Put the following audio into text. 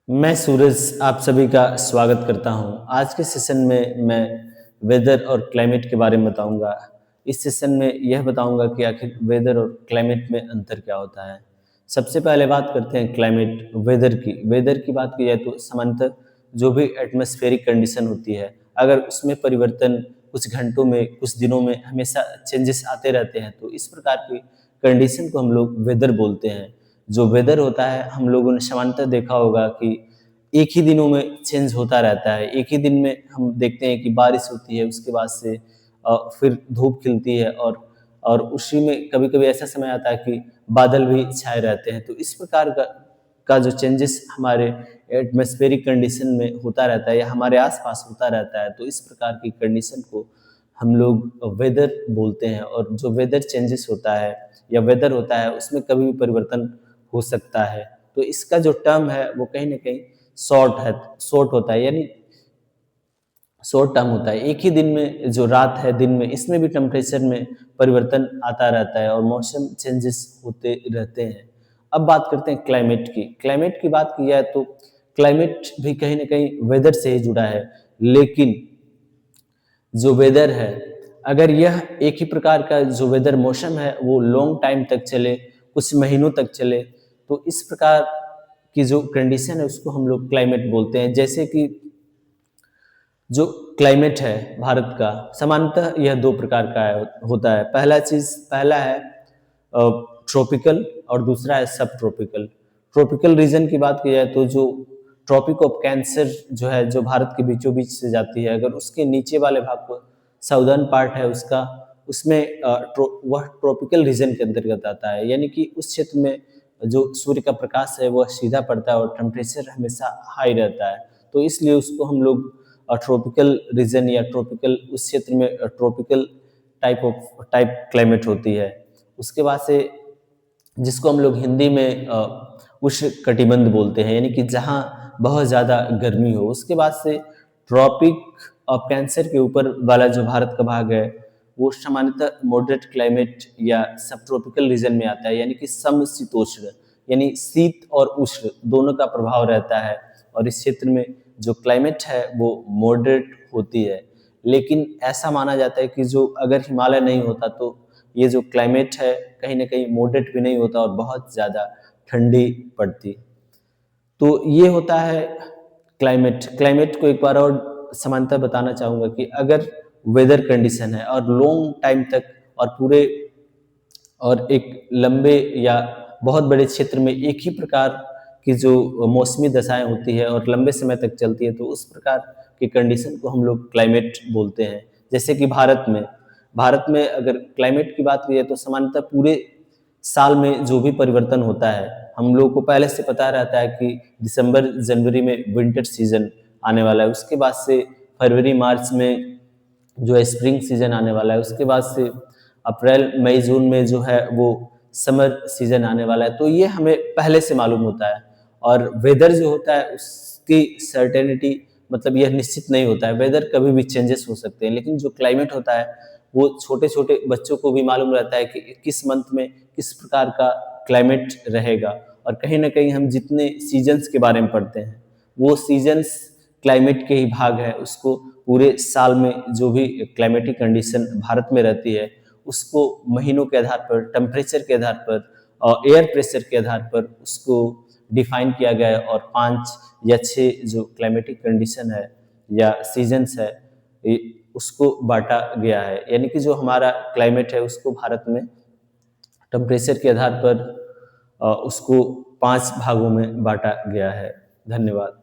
मैं सूरज आप सभी का स्वागत करता हूं। आज के सेशन में मैं वेदर और क्लाइमेट के बारे में बताऊंगा। इस सेशन में यह बताऊंगा कि आखिर वेदर और क्लाइमेट में अंतर क्या होता है। सबसे पहले बात करते हैं क्लाइमेट वेदर की। वेदर की बात की जाए तो सामान्यतः जो भी एटमॉस्फेरिक कंडीशन होती है, अगर उसमें परिवर्तन कुछ घंटों में, कुछ दिनों में हमेशा चेंजेस आते रहते हैं, तो इस प्रकार की कंडीशन को हम लोग वेदर बोलते हैं। जो वेदर होता है, हम लोगों ने सामान्यतः देखा होगा कि एक ही दिनों में चेंज होता रहता है। एक ही दिन में हम देखते हैं कि बारिश होती है, उसके बाद से फिर धूप खिलती है और उसी में कभी-कभी ऐसा समय आता है कि बादल भी छाए रहते हैं। तो इस प्रकार का जो चेंजेस हमारे एटमॉस्फेरिक कंडीशन में होता रहता है या हमारे आस-पास होता रहता है, तो इस प्रकार की कंडीशन को हम लोग वेदर बोलते हैं। और जो वेदर चेंजेस होता है या वेदर होता है, उसमें कभी भी परिवर्तन हो सकता है। तो इसका जो टर्म है वो कहीं न कहीं शॉर्ट होता है, यानी शॉर्ट टर्म होता है। एक ही दिन में जो रात है, दिन में, इसमें भी टेम्परेचर में परिवर्तन आता रहता है और मौसम चेंजेस होते रहते हैं। अब बात करते हैं क्लाइमेट की। क्लाइमेट की बात की जाए तो क्लाइमेट भी कहीं न कहीं वेदर से ही जुड़ा है, लेकिन जो वेदर है, अगर यह एक ही प्रकार का जो वेदर मौसम है वो लॉन्ग टाइम तक चले, कुछ महीनों तक चले, तो इस प्रकार की जो कंडीशन है उसको हम लोग क्लाइमेट बोलते हैं। जैसे कि जो क्लाइमेट है भारत का, सामान्यतः यह दो प्रकार का होता है। पहला है ट्रॉपिकल और दूसरा है सब ट्रॉपिकल। ट्रॉपिकल रीजन की बात की जाए तो जो ट्रॉपिक ऑफ कैंसर जो है, जो भारत के बीचों बीच से जाती है, अगर उसके नीचे वाले भाग को साउदर्न पार्ट है उसका, उसमें वह ट्रॉपिकल रीजन के अंतर्गत आता है। यानी कि उस क्षेत्र में जो सूर्य का प्रकाश है वह सीधा पड़ता है और टेम्परेचर हमेशा हाई रहता है। तो इसलिए उसको हम लोग ट्रॉपिकल रीजन या ट्रॉपिकल, उस क्षेत्र में ट्रॉपिकल टाइप क्लाइमेट होती है। उसके बाद से जिसको हम लोग हिंदी में उष्णकटिबंध बोलते हैं, यानी कि जहाँ बहुत ज़्यादा गर्मी हो। उसके बाद से ट्रॉपिक ऑफ कैंसर के ऊपर वाला जो भारत का भाग है वो सामान्यतः मॉडरेट क्लाइमेट या सब ट्रॉपिकल रीजन में आता है, यानी कि समशीतोष्ण, यानी शीत और उष्ण दोनों का प्रभाव रहता है। और इस क्षेत्र में जो क्लाइमेट है वो मॉडरेट होती है। लेकिन ऐसा माना जाता है कि जो अगर हिमालय नहीं होता तो ये जो क्लाइमेट है कहीं ना कहीं मॉडरेट भी नहीं होता और बहुत ज़्यादा ठंडी पड़ती। तो ये होता है क्लाइमेट। क्लाइमेट को एक बार और समानता बताना चाहूँगा कि अगर वेदर कंडीशन है और लॉन्ग टाइम तक और पूरे और एक लंबे या बहुत बड़े क्षेत्र में एक ही प्रकार की जो मौसमी दशाएं होती है और लंबे समय तक चलती है, तो उस प्रकार की कंडीशन को हम लोग क्लाइमेट बोलते हैं। जैसे कि भारत में अगर क्लाइमेट की बात की जाए तो सामान्यतः पूरे साल में जो भी परिवर्तन होता है, हम लोग को पहले से पता रहता है कि दिसंबर जनवरी में विंटर सीजन आने वाला है। उसके बाद से फरवरी मार्च में जो है स्प्रिंग सीजन आने वाला है। उसके बाद से अप्रैल मई जून में जो है वो समर सीजन आने वाला है। तो ये हमें पहले से मालूम होता है। और वेदर जो होता है उसकी सर्टेनिटी, मतलब यह निश्चित नहीं होता है। वेदर कभी भी चेंजेस हो सकते हैं, लेकिन जो क्लाइमेट होता है वो छोटे छोटे बच्चों को भी मालूम रहता है कि किस मंथ में किस प्रकार का क्लाइमेट रहेगा। और कहीं ना कहीं हम जितने सीजन्स के बारे में पढ़ते हैं वो सीजन्स क्लाइमेट के ही भाग है। उसको पूरे साल में जो भी क्लाइमेटिक कंडीशन भारत में रहती है उसको महीनों के आधार पर, टेम्परेचर के आधार पर और एयर प्रेशर के आधार पर उसको डिफाइन किया गया है। और 5 या 6 जो क्लाइमेटिक कंडीशन है या सीजन्स है उसको बांटा गया है। यानी कि जो हमारा क्लाइमेट है उसको भारत में टेम्परेचर के आधार पर उसको 5 भागों में बांटा गया है। धन्यवाद।